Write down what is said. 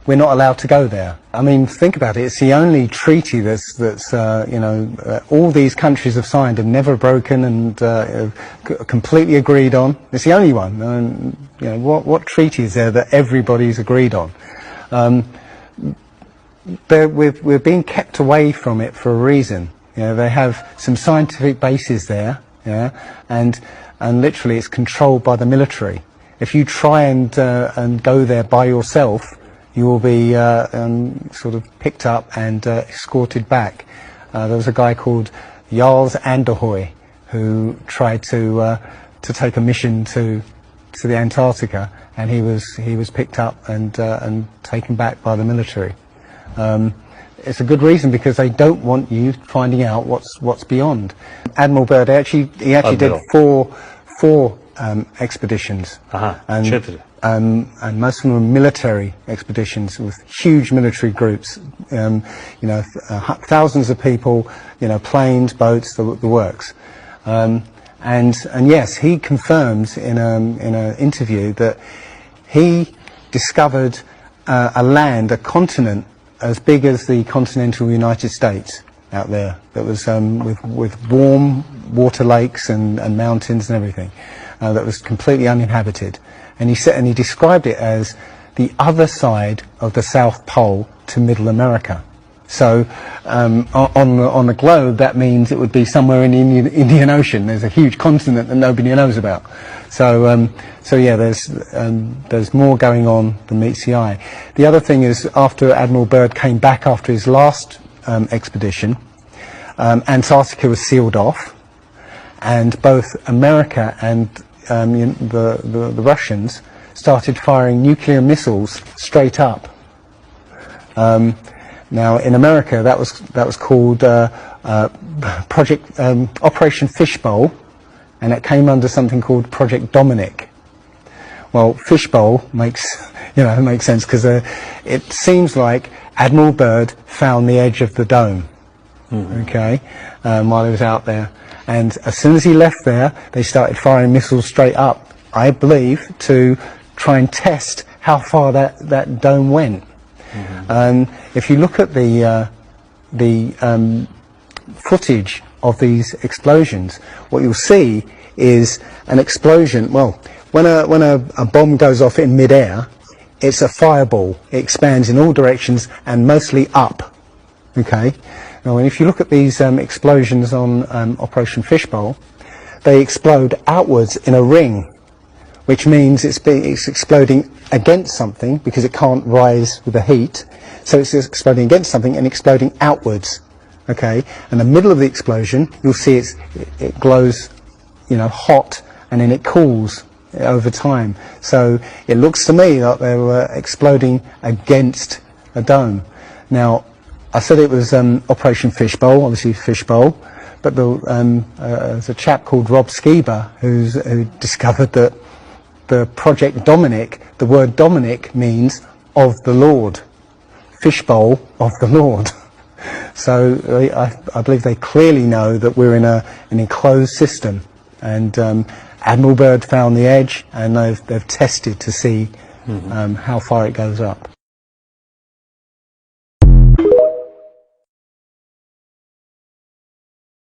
we're not allowed to go there. I mean, think about it. It's the only treaty that's all these countries have signed and never broken and completely agreed on. It's the only one. What treaty is there that everybody's agreed on? We're being kept away from it for a reason. They have some scientific bases there, and literally it's controlled by the military. If you try and go there by yourself, you will be sort of picked up and escorted back. There was a guy called Jarls Anderhoy who tried to take a mission to the Antarctica, and he was picked up and taken back by the military. It's a good reason, because they don't want you finding out what's beyond. Admiral Byrd he actually did four expeditions, and most of them were military expeditions with huge military groups. Thousands of people, planes, boats, the works. And yes, he confirms in an interview that he discovered a continent as big as the continental United States out there, that was with warm water lakes and mountains and everything, that was completely uninhabited. And he described it as the other side of the South Pole to Middle America. So on the globe, that means it would be somewhere in the Indian Ocean. There's a huge continent that nobody knows about. So yeah, there's more going on than meets the eye. The other thing is, after Admiral Byrd came back after his last expedition, Antarctica was sealed off, and both America and the Russians started firing nuclear missiles straight up. Now, in America, that was called Operation Fishbowl, and it came under something called Project Dominic. Well, Fishbowl makes sense, because it seems like Admiral Byrd found the edge of the dome, while he was out there. And as soon as he left there, they started firing missiles straight up, I believe, to try and test how far that dome went. If you look at the footage of these explosions, what you'll see is an explosion. Well, when a bomb goes off in mid-air, it's a fireball. It expands in all directions and mostly up. Okay. Now, if you look at these explosions on Operation Fishbowl, they explode outwards in a ring, which means it's exploding against something, because it can't rise with the heat. So it's exploding against something and exploding outwards. Okay, and the middle of the explosion, you'll see it glows, hot, and then it cools over time. So it looks to me like they were exploding against a dome. Now, I said it was Operation Fishbowl, obviously Fishbowl, but there's a chap called Rob Skiba who discovered that the Project Dominic, the word Dominic means of the Lord, Fishbowl of the Lord. So I believe they clearly know that we're in an enclosed system, and Admiral Byrd found the edge, and they've tested to see how far it goes up.